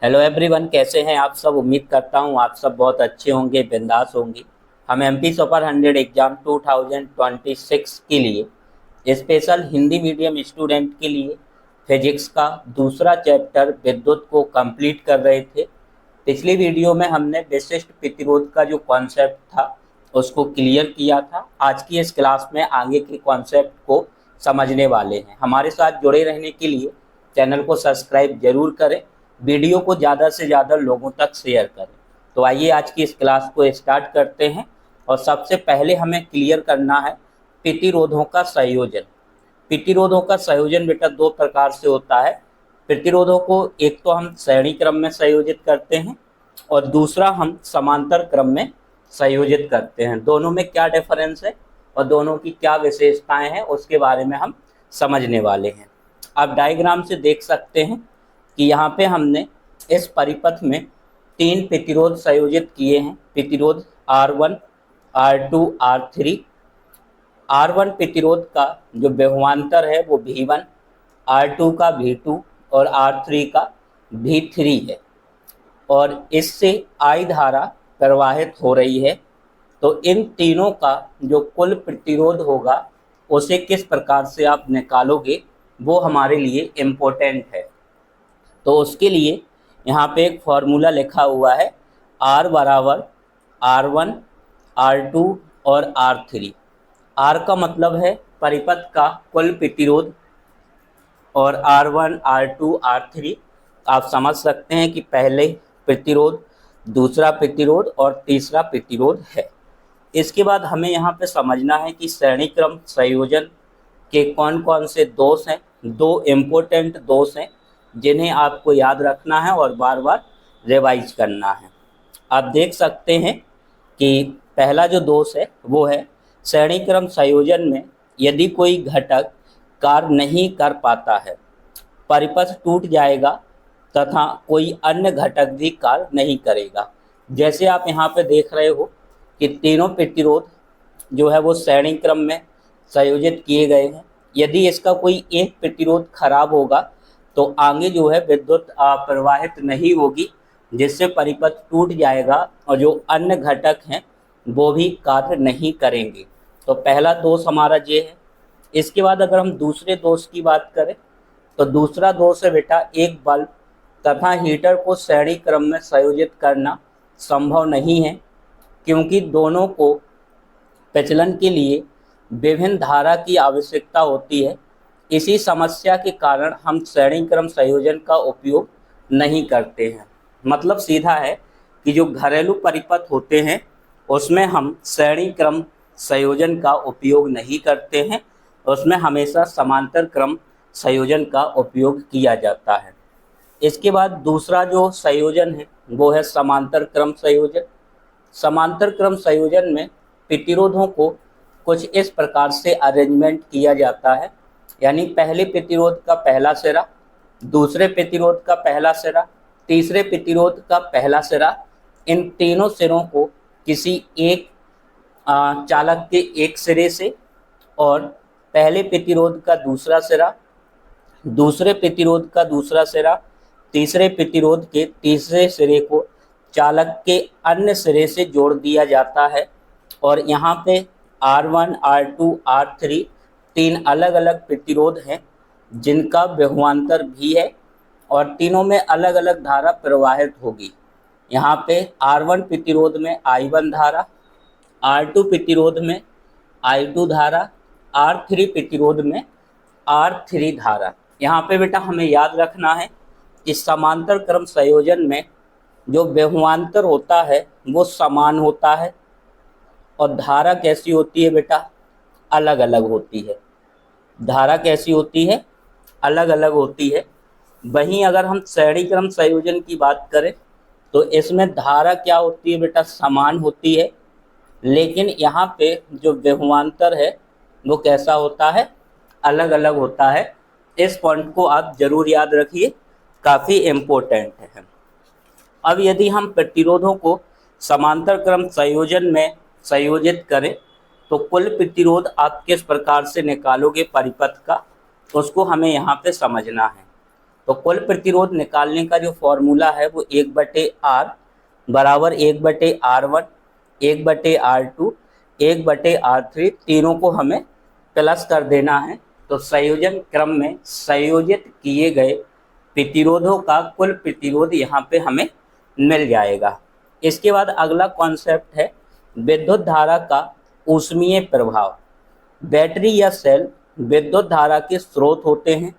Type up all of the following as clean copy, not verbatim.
Hello everyone, कैसे हैं आप सब। उम्मीद करता हूं आप सब बहुत अच्छे होंगे, बिंदास होंगे। हम एमपी सुपर 100 एग्जाम 2026 के लिए स्पेशल हिंदी मीडियम स्टूडेंट के लिए फिजिक्स का दूसरा चैप्टर विद्युत को कंप्लीट कर रहे थे। पिछली वीडियो में हमने विशिष्ट प्रतिरोध का जो कॉन्सेप्ट था उसको क्लियर किया था। आज की इस क्लास में आगे के कॉन्सेप्ट को समझने वाले हैं। हमारे साथ जुड़े रहने के लिए चैनल को सब्सक्राइब जरूर करें, वीडियो को ज़्यादा से ज़्यादा लोगों तक शेयर करें। तो आइए आज की इस क्लास को स्टार्ट करते हैं। और सबसे पहले हमें क्लियर करना है प्रतिरोधों का संयोजन। प्रतिरोधों का संयोजन बेटा दो प्रकार से होता है। प्रतिरोधों को एक तो हम श्रेणी क्रम में संयोजित करते हैं और दूसरा हम समांतर क्रम में संयोजित करते हैं। दोनों में क्या डिफरेंस है और दोनों की क्या विशेषताएं हैं उसके बारे में हम समझने वाले हैं। आप डायग्राम से देख सकते हैं कि यहाँ पे हमने इस परिपथ में तीन प्रतिरोध संयोजित किए हैं। प्रतिरोध R1, R2, R3। R1 प्रतिरोध का जो विभवांतर है वो V1, R2 का V2 और R3 का V3 है और इससे I धारा प्रवाहित हो रही है। तो इन तीनों का जो कुल प्रतिरोध होगा उसे किस प्रकार से आप निकालोगे वो हमारे लिए इम्पोर्टेंट है। तो उसके लिए यहाँ पे एक फॉर्मूला लिखा हुआ है, R बराबर R1, R2 और R3। R का मतलब है परिपथ का कुल प्रतिरोध और R1, R2, R3 आप समझ सकते हैं कि पहले प्रतिरोध, दूसरा प्रतिरोध और तीसरा प्रतिरोध है। इसके बाद हमें यहाँ पे समझना है कि श्रेणी क्रम संयोजन के कौन कौन से दोष हैं। दो इम्पोर्टेंट दोष हैं जिन्हें आपको याद रखना है और बार बार रिवाइज करना है। आप देख सकते हैं कि पहला जो दोष है वो है श्रेणी क्रम संयोजन में यदि कोई घटक कार्य नहीं कर पाता है, परिपथ टूट जाएगा तथा कोई अन्य घटक भी कार्य नहीं करेगा। जैसे आप यहाँ पे देख रहे हो कि तीनों प्रतिरोध जो है वो श्रेणी क्रम में संयोजित किए गए हैं। यदि इसका कोई एक प्रतिरोध खराब होगा तो आगे जो है विद्युत प्रवाहित नहीं होगी, जिससे परिपथ टूट जाएगा और जो अन्य घटक हैं वो भी कार्य नहीं करेंगे। तो पहला दोष हमारा ये है। इसके बाद अगर हम दूसरे दोष की बात करें तो दूसरा दोष है बेटा एक बल्ब तथा हीटर को श्रेणी क्रम में संयोजित करना संभव नहीं है, क्योंकि दोनों को प्रचलन के लिए विभिन्न धारा की आवश्यकता होती है। इसी समस्या के कारण हम श्रेणी क्रम संयोजन का उपयोग नहीं करते हैं। मतलब सीधा है कि जो घरेलू परिपथ होते हैं उसमें हम श्रेणी क्रम संयोजन का उपयोग नहीं करते हैं, उसमें हमेशा समांतर क्रम संयोजन का उपयोग किया जाता है। इसके बाद दूसरा जो संयोजन है वो है समांतर क्रम संयोजन। समांतर क्रम संयोजन में प्रतिरोधों को कुछ इस प्रकार से अरेंजमेंट किया जाता है, यानी पहले प्रतिरोध का पहला सिरा, दूसरे प्रतिरोध का पहला सिरा, तीसरे प्रतिरोध का पहला सिरा, इन तीनों सिरों को किसी एक चालक के एक सिरे से और पहले प्रतिरोध का दूसरा सिरा, दूसरे प्रतिरोध का दूसरा सिरा, तीसरे प्रतिरोध के तीसरे सिरे को चालक के अन्य सिरे से जोड़ दिया जाता है। और यहाँ पे R1, R2, R3 तीन अलग अलग प्रतिरोध हैं जिनका विभवांतर भी है और तीनों में अलग अलग धारा प्रवाहित होगी। यहाँ पे R1 प्रतिरोध में I1 धारा, R2 प्रतिरोध में I2 धारा, R3 प्रतिरोध में R3 धारा। यहाँ पे बेटा हमें याद रखना है कि समांतर क्रम संयोजन में जो विभवांतर होता है वो समान होता है और धारा कैसी होती है बेटा, अलग अलग होती है। धारा कैसी होती है, अलग अलग होती है। वहीं अगर हम श्रेणी क्रम संयोजन की बात करें तो इसमें धारा क्या होती है बेटा, समान होती है, लेकिन यहाँ पे जो विभवांतर है वो कैसा होता है, अलग अलग होता है। इस पॉइंट को आप जरूर याद रखिए, काफ़ी इम्पोर्टेंट है। अब यदि हम प्रतिरोधों को समांतर क्रम संयोजन में संयोजित करें तो कुल प्रतिरोध आप किस प्रकार से निकालोगे परिपथ का, उसको हमें यहाँ पे समझना है। तो कुल प्रतिरोध निकालने का जो फॉर्मूला है वो 1/R बराबर 1/R1, 1/R2, 1/R3, तीनों को हमें प्लस कर देना है। तो संयोजन क्रम में संयोजित किए गए प्रतिरोधों का कुल प्रतिरोध यहाँ पे हमें मिल जाएगा। इसके बाद अगला कॉन्सेप्ट है विद्युत धारा का ऊष्मीय प्रभाव। बैटरी या सेल विद्युत धारा के स्रोत होते हैं,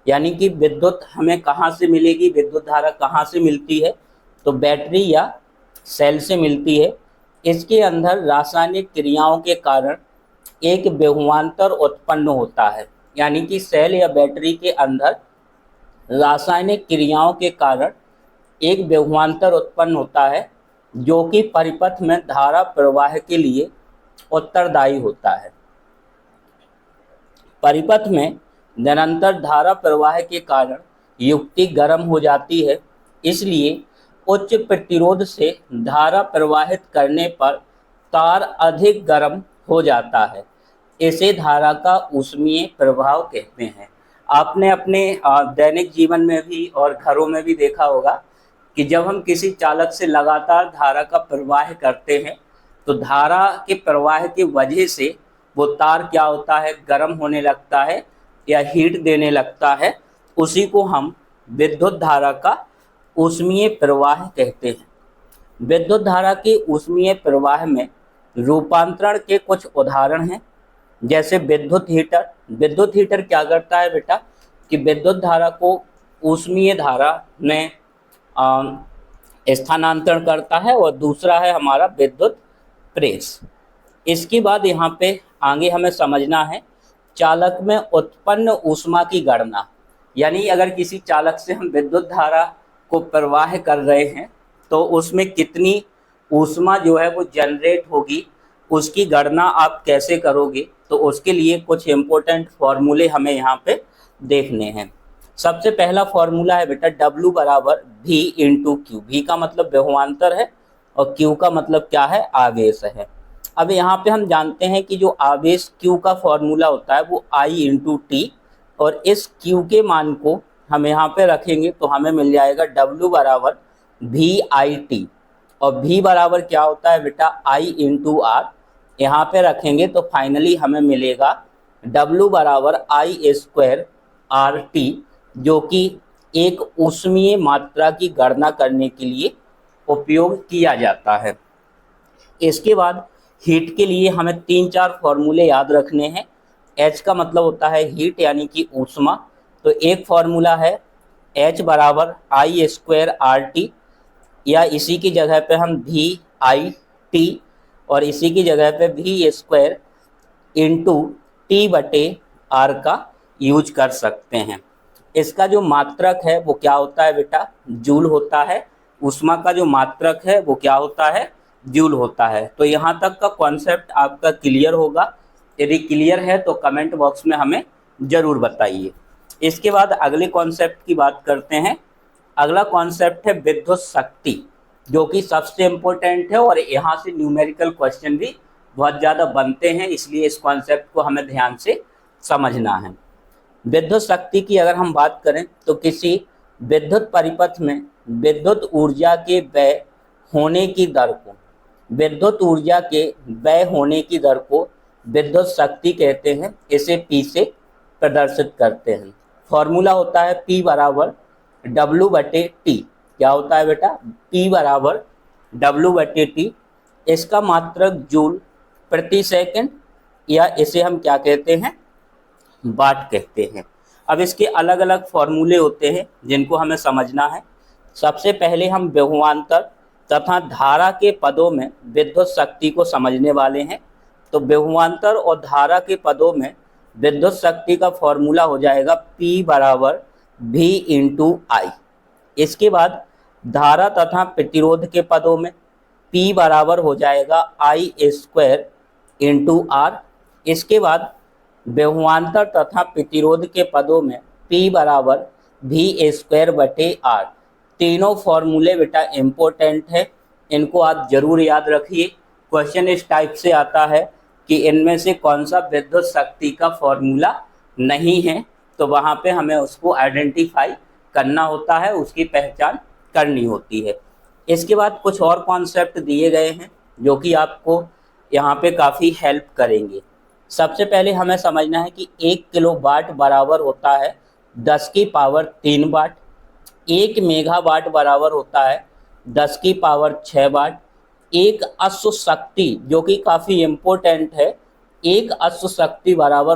यानी कि विद्युत हमें कहाँ से मिलेगी, विद्युत धारा कहाँ से मिलती है, तो बैटरी या सेल से मिलती है। इसके अंदर रासायनिक क्रियाओं के कारण एक विभवांतर उत्पन्न होता है, यानी कि सेल या बैटरी के अंदर रासायनिक क्रियाओं के कारण एक विभवांतर उत्पन्न होता है जो कि परिपथ में धारा प्रवाह के लिए उत्तरदायी होता है। परिपथ में निरंतर धारा प्रवाह के कारण युक्ति गर्म हो जाती है, इसलिए उच्च प्रतिरोध से धारा प्रवाहित करने पर तार अधिक गर्म हो जाता है। इसे धारा का ऊष्मीय प्रभाव कहते हैं। आपने अपने दैनिक जीवन में भी और घरों में भी देखा होगा कि जब हम किसी चालक से लगातार धारा का प्रवाह करते हैं तो धारा के प्रवाह की वजह से वो तार क्या होता है, गर्म होने लगता है या हीट देने लगता है। उसी को हम विद्युत धारा का ऊष्मीय प्रवाह कहते हैं। विद्युत धारा के ऊष्मीय प्रवाह में रूपांतरण के कुछ उदाहरण हैं, जैसे विद्युत हीटर। विद्युत हीटर क्या करता है बेटा कि विद्युत धारा को ऊष्मीय धारा में स्थानांतरण करता है। और दूसरा है हमारा विद्युत प्रेस। इसके बाद यहाँ पे आगे हमें समझना है चालक में उत्पन्न ऊष्मा की गणना, यानी अगर किसी चालक से हम विद्युत धारा को प्रवाह कर रहे हैं तो उसमें कितनी ऊष्मा जो है वो जनरेट होगी, उसकी गणना आप कैसे करोगे, तो उसके लिए कुछ इम्पोर्टेंट फॉर्मूले हमें यहाँ पे देखने हैं। सबसे पहला फॉर्मूला है बेटा W बराबर V इंटू क्यू। V का मतलब विभवांतर है और Q का मतलब क्या है, आवेश है। अब यहाँ पे हम जानते हैं कि जो आवेश Q का फॉर्मूला होता है वो I इंटू टी, और इस Q के मान को हम यहाँ पे रखेंगे तो हमें मिल जाएगा W बराबर VIT, और V बराबर क्या होता है बेटा I इंटू आर। यहाँ पे रखेंगे तो फाइनली हमें मिलेगा W बराबर I² RT, जो कि एक ऊष्मीय मात्रा की गणना करने के लिए उपयोग किया जाता है। इसके बाद हीट के लिए हमें 3-4 फॉर्मूले याद रखने हैं। H का मतलब होता है हीट यानी कि ऊष्मा, तो एक फॉर्मूला है H बराबर I² RT, या इसी की जगह पे हम VIT और इसी की जगह पे V² इंटू T/R का यूज कर सकते हैं। इसका जो मात्रक है वो क्या होता है बेटा, जूल होता है। ऊष्मा का जो मात्रक है वो क्या होता है, जूल होता है। तो यहाँ तक का कॉन्सेप्ट आपका क्लियर होगा। यदि क्लियर है तो कमेंट बॉक्स में हमें ज़रूर बताइए। इसके बाद अगले कॉन्सेप्ट की बात करते हैं। अगला कॉन्सेप्ट है विद्युत शक्ति, जो कि सबसे इम्पोर्टेंट है और यहाँ से न्यूमेरिकल क्वेश्चन भी बहुत ज़्यादा बनते हैं, इसलिए इस कॉन्सेप्ट को हमें ध्यान से समझना है। विद्युत शक्ति की अगर हम बात करें तो किसी विद्युत परिपथ में विद्युत ऊर्जा के व्यय होने की दर को, विद्युत ऊर्जा के व्यय होने की दर को विद्युत शक्ति कहते हैं। इसे P से प्रदर्शित करते हैं। फॉर्मूला होता है P बराबर W/T। क्या होता है बेटा, P बराबर W/T। इसका मात्रक जूल प्रति सेकंड, या इसे हम क्या कहते हैं, वाट कहते हैं। अब इसके अलग अलग फॉर्मूले होते हैं जिनको हमें समझना है। सबसे पहले हम विभवांतर तथा धारा के पदों में विद्युत शक्ति को समझने वाले हैं। तो विभवांतर और धारा के पदों में विद्युत शक्ति का फॉर्मूला हो जाएगा P बराबर V इंटू आई। इसके बाद धारा तथा प्रतिरोध के पदों में P बराबर हो जाएगा I² इंटू आर। इसके बाद विभवांतर तथा प्रतिरोध के पदों में P बराबर V²/R। तीनों फॉर्मूले बेटा इम्पोर्टेंट है, इनको आप जरूर याद रखिए। क्वेश्चन इस टाइप से आता है कि इनमें से कौन सा विद्युत शक्ति का फॉर्मूला नहीं है, तो वहाँ पे हमें उसको आइडेंटिफाई करना होता है, उसकी पहचान करनी होती है। इसके बाद कुछ और कॉन्सेप्ट दिए गए हैं जो कि आपको यहाँ पे काफ़ी हेल्प करेंगे। सबसे पहले हमें समझना है कि 1 किलोवाट बराबर होता है 10 की पावर 3 वाट। 1 मेगावाट बराबर होता है 10 की पावर 6 वाट। एक अश्व शक्ति, जो कि काफ़ी इम्पोर्टेंट है, एक अश्व शक्ति बराबर